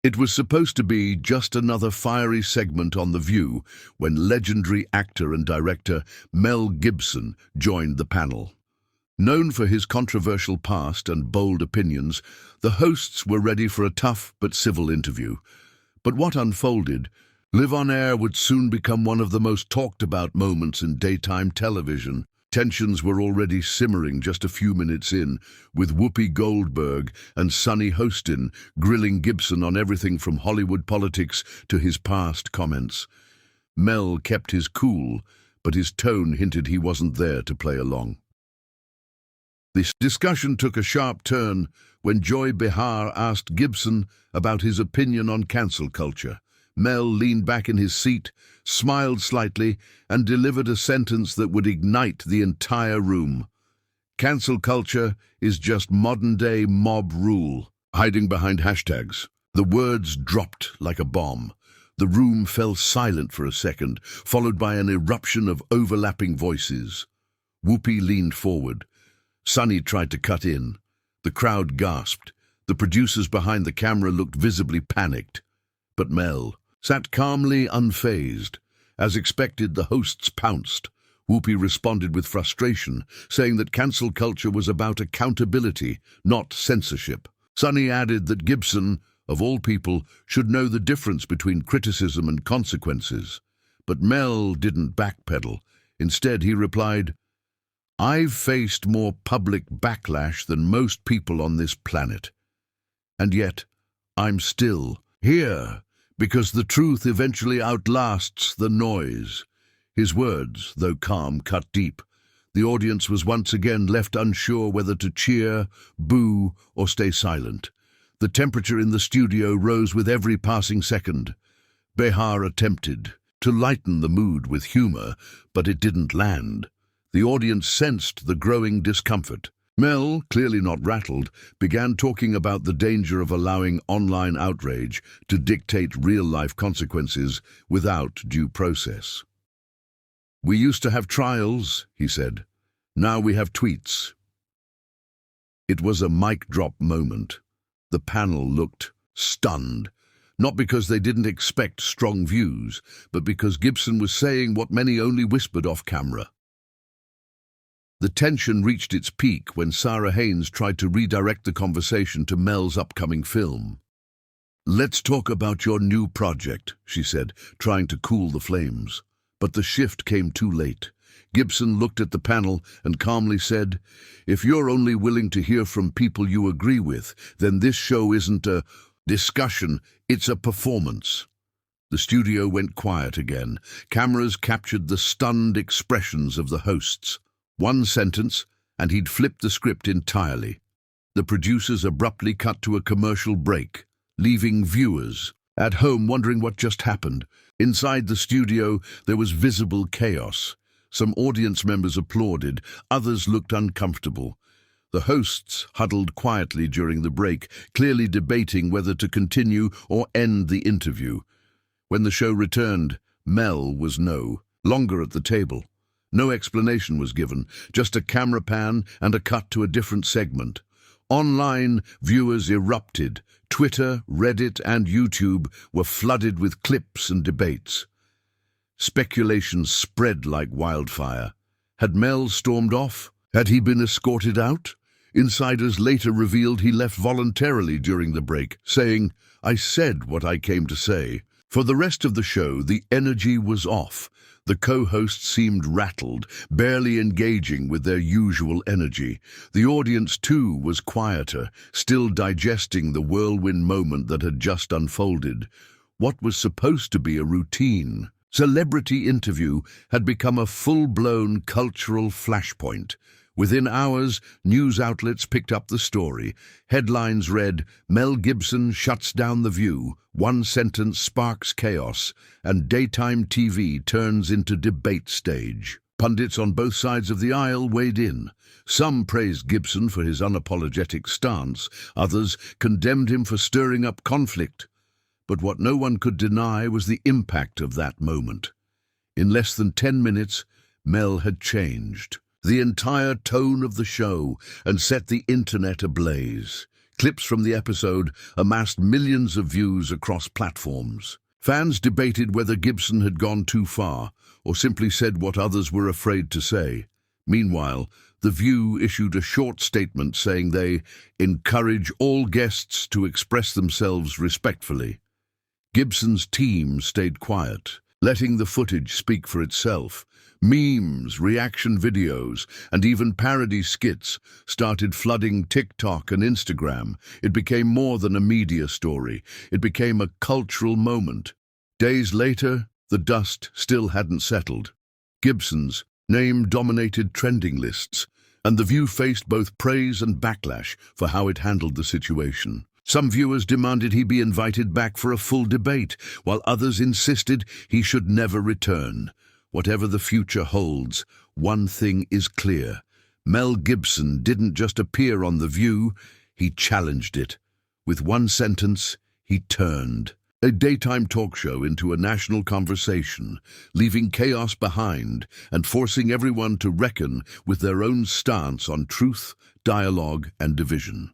It was supposed to be just another fiery segment on The View when legendary actor and director Mel Gibson joined the panel. Known for his controversial past and bold opinions, the hosts were ready for a tough but civil interview. But what unfolded? Live on Air would soon become one of the most talked about moments in daytime television. Tensions were already simmering just a few minutes in, with Whoopi Goldberg and Sunny Hostin grilling Gibson on everything from Hollywood politics to his past comments. Mel kept his cool, but his tone hinted he wasn't there to play along. This discussion took a sharp turn when Behar asked Gibson about his opinion on cancel culture. Mel leaned back in his seat, smiled slightly, and delivered a sentence that would ignite the entire room. Cancel culture is just modern-day mob rule, hiding behind hashtags. The words dropped like a bomb. The room fell silent for a second, followed by an eruption of overlapping voices. Whoopi leaned forward. Sunny tried to cut in. The crowd gasped. The producers behind the camera looked visibly panicked. But Mel sat calmly unfazed. As expected, the hosts pounced. Whoopi responded with frustration, saying that cancel culture was about accountability, not censorship. Sunny added that Gibson, of all people, should know the difference between criticism and consequences. But Mel didn't backpedal. Instead, he replied, "I've faced more public backlash than most people on this planet. And yet, I'm still here, because the truth eventually outlasts the noise." His words, though calm, cut deep. The audience was once again left unsure whether to cheer, boo, or stay silent. The temperature in the studio rose with every passing second. Behar attempted to lighten the mood with humor, but it didn't land. The audience sensed the growing discomfort. Mel, clearly not rattled, began talking about the danger of allowing online outrage to dictate real-life consequences without due process. "We used to have trials," he said. "Now we have tweets." It was a mic drop moment. The panel looked stunned, not because they didn't expect strong views, but because Gibson was saying what many only whispered off camera. The tension reached its peak when Sarah Haynes tried to redirect the conversation to Mel's upcoming film. "Let's talk about your new project," she said, trying to cool the flames. But the shift came too late. Gibson looked at the panel and calmly said, "If you're only willing to hear from people you agree with, then this show isn't a discussion, it's a performance." The studio went quiet again. Cameras captured the stunned expressions of the hosts. One sentence, and he'd flipped the script entirely. The producers abruptly cut to a commercial break, leaving viewers at home wondering what just happened. Inside the studio, there was visible chaos. Some audience members applauded, others looked uncomfortable. The hosts huddled quietly during the break, clearly debating whether to continue or end the interview. When the show returned, Mel was no longer at the table. No explanation was given, just a camera pan and a cut to a different segment. Online, viewers erupted. Twitter, Reddit, and YouTube were flooded with clips and debates. Speculation spread like wildfire. Had Mel stormed off? Had he been escorted out? Insiders later revealed he left voluntarily during the break, saying, "I said what I came to say." For the rest of the show, the energy was off. The co-hosts seemed rattled, barely engaging with their usual energy. The audience, too, was quieter, still digesting the whirlwind moment that had just unfolded. What was supposed to be a routine celebrity interview had become a full-blown cultural flashpoint. Within hours, news outlets picked up the story. Headlines read, "Mel Gibson shuts down The View, one sentence sparks chaos, and daytime TV turns into debate stage." Pundits on both sides of the aisle weighed in. Some praised Gibson for his unapologetic stance, others condemned him for stirring up conflict. But what no one could deny was the impact of that moment. In less than 10 minutes, Mel had changed the entire tone of the show and set the internet ablaze. Clips from the episode amassed millions of views across platforms. Fans debated whether Gibson had gone too far or simply said what others were afraid to say. Meanwhile, The View issued a short statement saying they encourage all guests to express themselves respectfully. Gibson's team stayed quiet, letting the footage speak for itself. Memes, reaction videos, and even parody skits started flooding TikTok and Instagram. It became more than a media story. It became a cultural moment. Days later, the dust still hadn't settled. Gibson's name dominated trending lists, and The View faced both praise and backlash for how it handled the situation. Some viewers demanded he be invited back for a full debate, while others insisted he should never return. Whatever the future holds, one thing is clear. Mel Gibson didn't just appear on The View, he challenged it. With one sentence, he turned a daytime talk show into a national conversation, leaving chaos behind and forcing everyone to reckon with their own stance on truth, dialogue, and division.